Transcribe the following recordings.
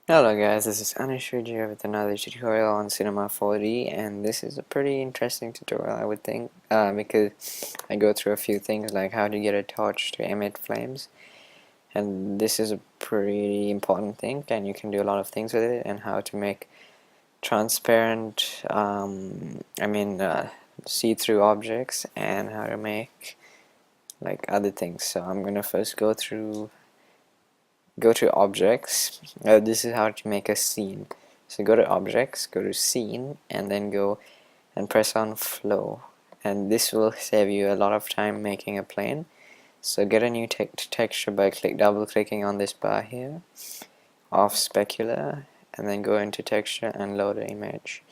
Hello guys, this is Anushrid here with another tutorial on Cinema 4D, and this is a pretty interesting tutorial, I would think, because I go through a few things like how to get a torch to emit flames, and this is a pretty important thing, and you can do a lot of things with it, and how to make transparent, see-through objects, and how to make like other things. So I'm gonna first go to objects. This is how to make a scene. So go to objects, go to scene, and then go and press on flow, and this will save you a lot of time making a plane. So get a new texture by double clicking on this bar here, off specular, and then go into texture and load an image.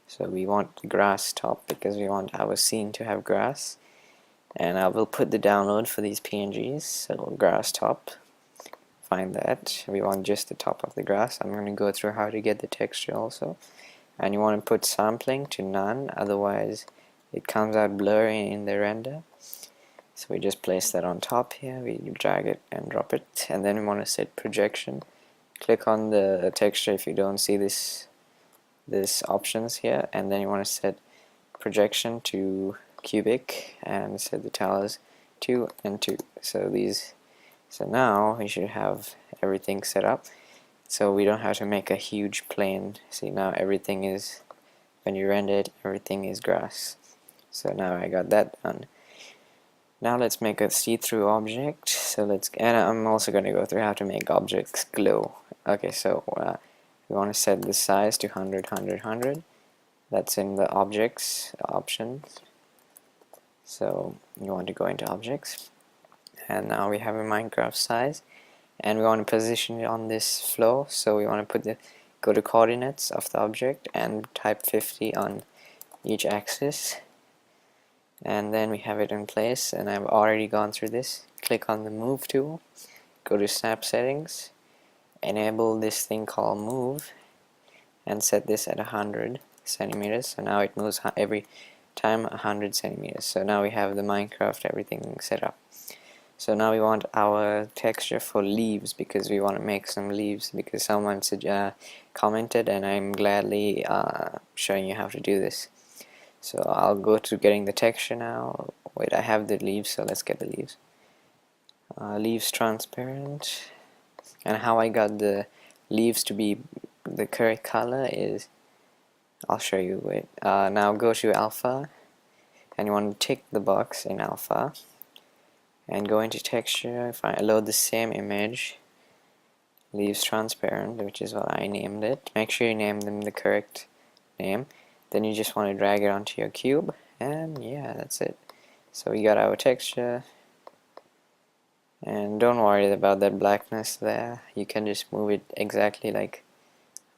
So we want the grass top because we want our scene to have grass, and I will put the download for these PNGs. So grass top, find that. We want just the top of the grass. I'm going to go through how to get the texture also, and you want to put sampling to none, otherwise it comes out blurry in the render. So we just place that on top here, we drag it and drop it, and then we want to set projection. Click on the texture if you don't see this options here, and then you want to set projection to cubic and set the towers 2 and 2. So now we should have everything set up, so we don't have to make a huge plane. See, now everything is, when you render it, everything is grass. So now I got that done. Now let's make a see-through object. So and I'm also going to go through how to make objects glow. Okay, so we want to set the size to 100, 100, 100. That's in the objects options. So you want to go into objects, and now we have a Minecraft size, and we want to position it on this flow. So we want to go to coordinates of the object and type 50 on each axis, and then we have it in place. And I've already gone through this. Click on the move tool, go to snap settings, enable this thing called move, and set this at 100 centimeters. So now it moves every time 100 centimeters. So now we have the Minecraft everything set up. So now we want our texture for leaves, because we want to make some leaves, because someone commented, and I'm gladly showing you how to do this. So I'll go to getting the texture now. Wait, I have the leaves, so let's get the leaves. Leaves transparent, and how I got the leaves to be the correct color is, I'll show you. Wait, now go to alpha, and you want to tick the box in alpha, and go into texture, load the same image, leaves transparent, which is what I named it. Make sure you name them the correct name. Then you just want to drag it onto your cube, and yeah, that's it. So we got our texture, and don't worry about that blackness there. You can just move it exactly like,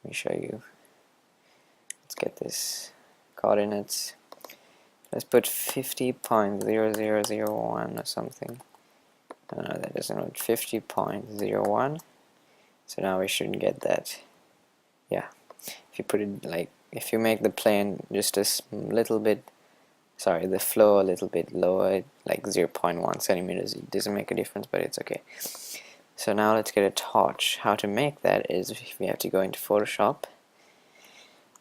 let me show you. Let's get this coordinates. Let's put 50.0001 or something. No, that doesn't work. 50.01. So now we should get that. Yeah. If you put it like, if you make the plane just a little bit, sorry, the flow a little bit lower, like 0.1 centimeters, it doesn't make a difference, but it's okay. So now let's get a torch. How to make that is we have to go into Photoshop,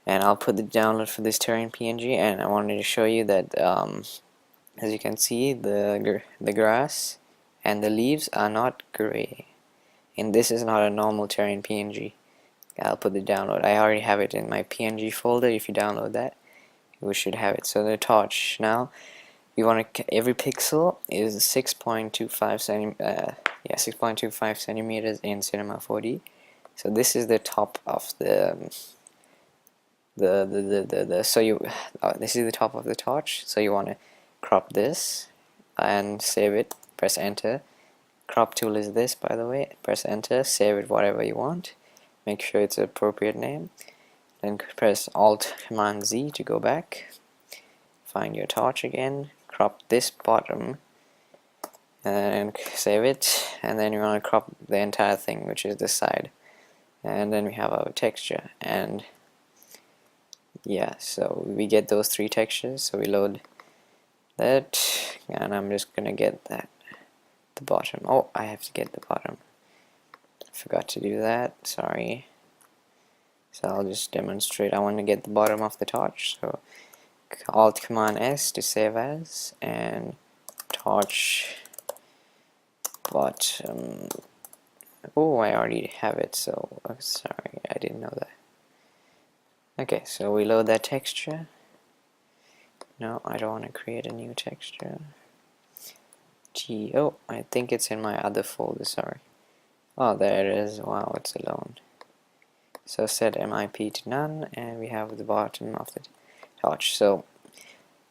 and I'll put the download for this terrain PNG, and I wanted to show you that as you can see, the grass and the leaves are not gray, and this is not a normal terrain PNG. I'll put the download. I already have it in my PNG folder. If you download that, we should have it. So the torch, now we want to, every pixel is 6.25 centimeters in Cinema 4D. So this is the top of this is the top of the torch. So you want to crop this and save it. Press enter. Crop tool is this, by the way. Press enter, save it whatever you want. Make sure it's an appropriate name. Then press Alt Command Z to go back. Find your torch again. Crop this bottom and save it. And then you want to crop the entire thing, which is this side. And then we have our texture. And yeah, so we get those three textures. So we load that, and I'm just gonna get the bottom. Oh, I have to get the bottom. Forgot to do that, sorry. So I'll just demonstrate. I want to get the bottom of the torch, so Alt Command S to save as, and torch bottom. Oh, I already have it, so sorry, I didn't know that. Okay, so we load that texture. No, I don't want to create a new texture. Oh, I think it's in my other folder, sorry. Oh, there it is. Wow, it's alone. So set MIP to none, and we have the bottom of the torch. So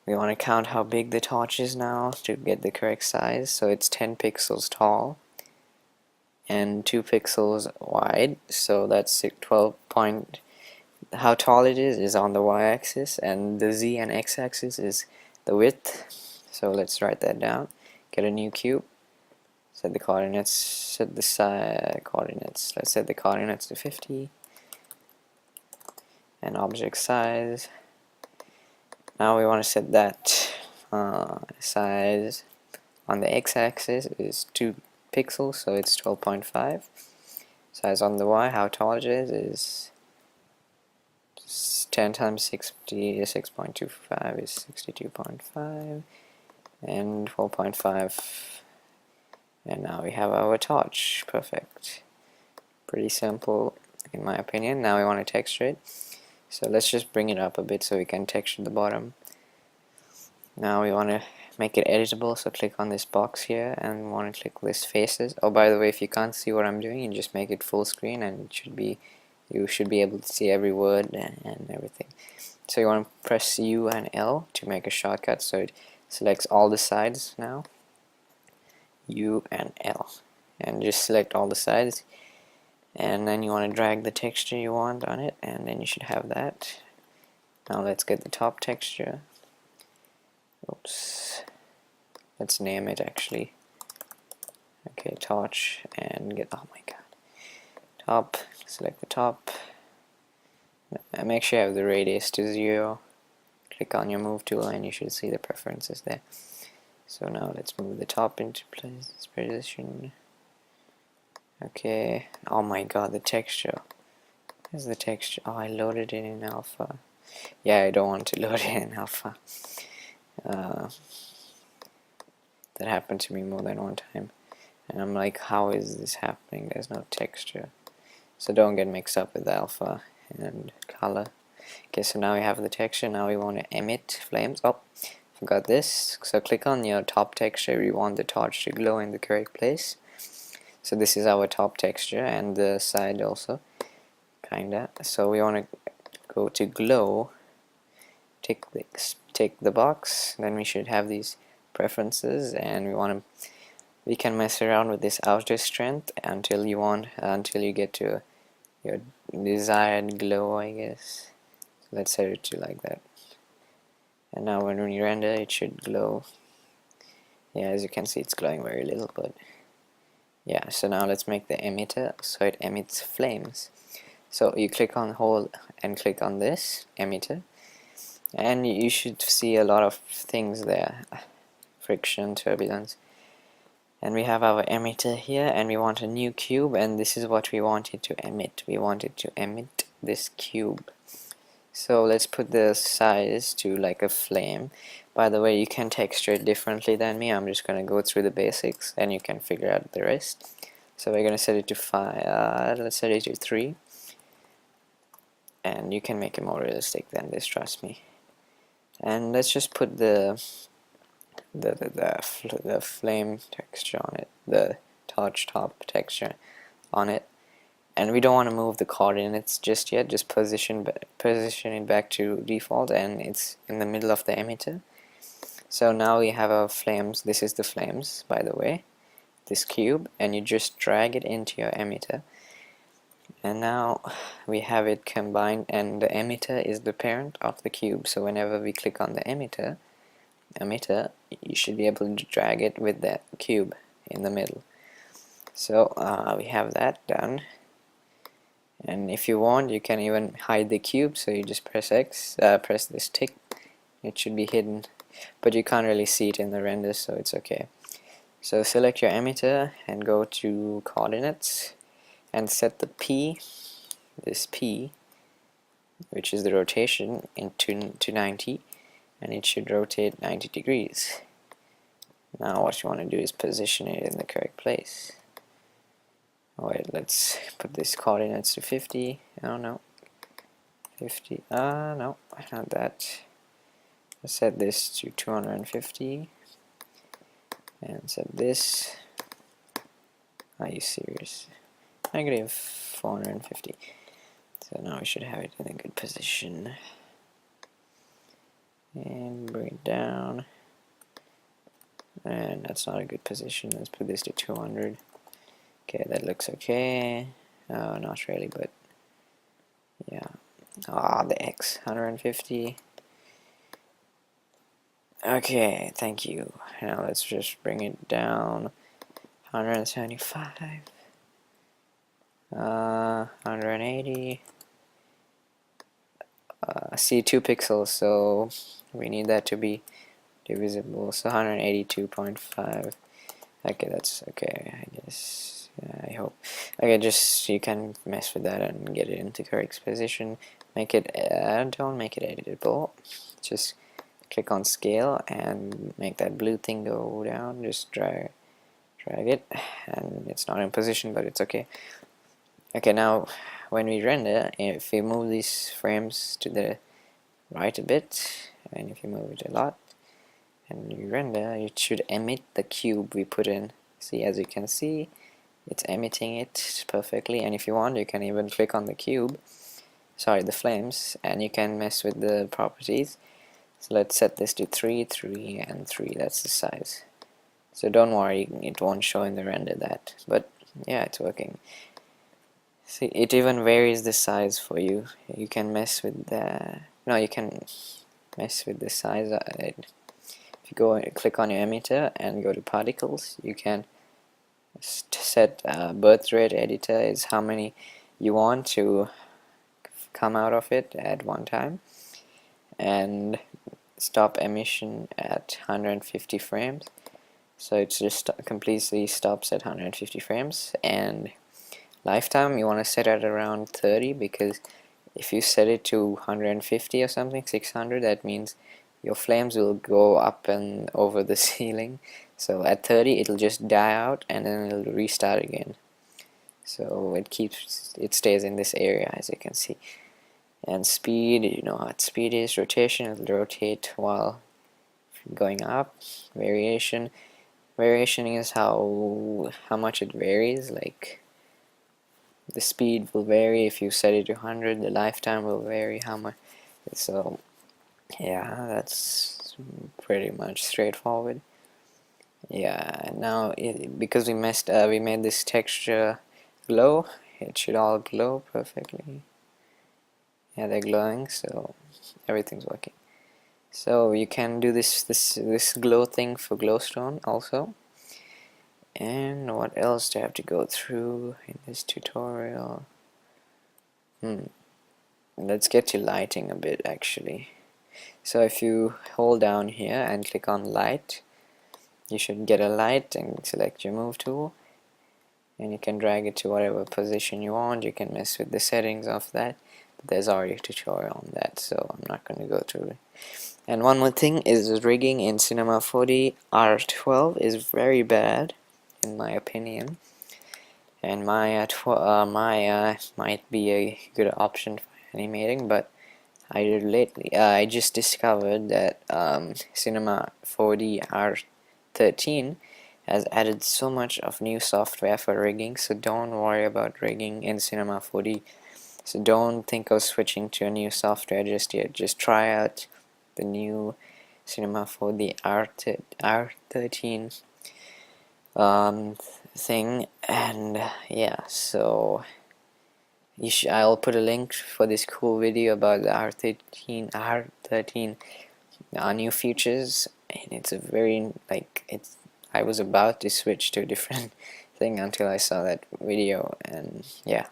we want to count how big the torch is now to get the correct size. So it's 10 pixels tall and 2 pixels wide. So that's 12 point. How tall it is on the y-axis, and the z and x-axis is the width. So let's write that down. Get a new cube. Set the coordinates. Set the side coordinates. Let's set the coordinates to 50. And object size. Now we want to set that size on the x-axis is 2 pixels, so it's 12.5. Size on the y, how tall it is 10 times 60 is 6.25 is 62.5, and 12.5. And now we have our torch. Perfect. Pretty simple in my opinion. Now we want to texture it. So let's just bring it up a bit so we can texture the bottom. Now we want to make it editable, so click on this box here and want to click list faces. Oh, by the way, if you can't see what I'm doing, you just make it full screen and you should be able to see every word and everything. So you want to press U and L to make a shortcut, so it selects all the sides now. U and L, and just select all the sides, and then you want to drag the texture you want on it, and then you should have that. Now let's get the top texture. Oops, let's name it actually. Okay, torch, and get, oh my god, top. Select the top, and make sure you have the radius to 0. Click on your move tool and you should see the preferences there. So now let's move the top into place, position. Okay, oh my god, the texture. Where's the texture? Oh, I loaded it in alpha. Yeah, I don't want to load it in alpha. That happened to me more than one time. And I'm like, how is this happening? There's no texture. So don't get mixed up with alpha and color. Okay, so now we have the texture. Now we want to emit flames. Oh, forgot this. So click on your top texture. We want the torch to glow in the correct place. So this is our top texture, and the side also, kinda. So we want to go to glow, tick the box, then we should have these preferences, and we can mess around with this outer strength until you get to your desired glow, I guess. So let's set it to like that. And now when we render, it should glow. Yeah, as you can see, it's glowing very little, but yeah. So now let's make the emitter so it emits flames. So you click on hold and click on this emitter, and you should see a lot of things there: friction, turbulence. And we have our emitter here, and we want a new cube, and this is what we want it to emit. We want it to emit this cube. So let's put the size to like a flame. By the way, you can texture it differently than me. I'm just going to go through the basics and you can figure out the rest. So we're going to set it to 5, let's set it to 3. And you can make it more realistic than this, trust me. And let's just put the flame texture on it, the torch top texture on it. And we don't want to move the coordinates just yet, just position it back to default, and it's in the middle of the emitter. So now we have our flames. This is the flames, by the way, this cube, and you just drag it into your emitter. And now we have it combined, and the emitter is the parent of the cube. So whenever we click on the emitter, you should be able to drag it with that cube in the middle. So we have that done. And if you want, you can even hide the cube, so you just press X, press this tick, it should be hidden, but you can't really see it in the render, so it's okay. So select your emitter and go to coordinates and set the P, this P, which is the rotation, to 90, and it should rotate 90 degrees. Now what you want to do is position it in the correct place. Wait, let's put these coordinates to 50. I don't know. 50. No, not that. Let's set this to 250 and set this. Are you serious? Negative 450. So now we should have it in a good position. And bring it down. And that's not a good position. Let's put this to 200. Okay, that looks okay. Not really, but yeah. The X, 150. Okay, thank you. Now let's just bring it down. 175. 180. See 2 pixels, so we need that to be divisible. So 182.5. Okay, that's okay, I guess. I hope. Okay, just you can mess with that and get it into correct position. Make it. Don't make it editable. Just click on scale and make that blue thing go down. Just drag it, and it's not in position, but it's okay. Okay, now when we render, if we move these frames to the right a bit, and if you move it a lot, and you render, it should emit the cube we put in. See, as you can see, it's emitting it perfectly. And if you want, you can even click on the cube, sorry, the flames, and you can mess with the properties. So let's set this to 3, 3, and 3. That's the size. So don't worry, it won't show in the render that, but yeah, it's working. See, it even varies the size for you. You can mess with the, no, you can mess with the size. If you go and click on your emitter and go to particles, you can set birth rate editor is how many you want to come out of it at one time, and stop emission at 150 frames. So it just completely stops at 150 frames. And lifetime you want to set at around 30, because if you set it to 150 or something, 600, that means your flames will go up and over the ceiling. So at 30 it'll just die out and then it'll restart again. So it stays in this area, as you can see. And speed, you know what speed is. Rotation, it'll rotate while going up. Variation is how much it varies. Like, the speed will vary if you set it to 100, the lifetime will vary how much. So yeah, that's pretty much straightforward. Yeah, now because we made this texture glow, it should all glow perfectly. Yeah, they're glowing, so everything's working. So you can do this glow thing for glowstone also. And what else do I have to go through in this tutorial? Let's get to lighting a bit, actually. So if you hold down here and click on light, you should get a light and select your move tool, and you can drag it to whatever position you want. You can mess with the settings of that, but there's already a tutorial on that, so I'm not going to go through it. And one more thing is rigging in Cinema 4D R12 is very bad in my opinion, and Maya might be a good option for animating, but I just discovered that Cinema 4D R13 has added so much of new software for rigging, so don't worry about rigging in Cinema 4D. So don't think of switching to a new software just yet. Just try out the new Cinema 4D R13 thing, and yeah, so I'll put a link for this cool video about the R13 new features, and it's a very I was about to switch to a different thing until I saw that video, and yeah.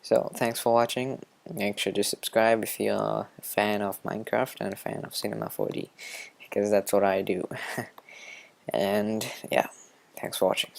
So thanks for watching. Make sure to subscribe if you're a fan of Minecraft and a fan of Cinema 4D, because that's what I do. And yeah, thanks for watching.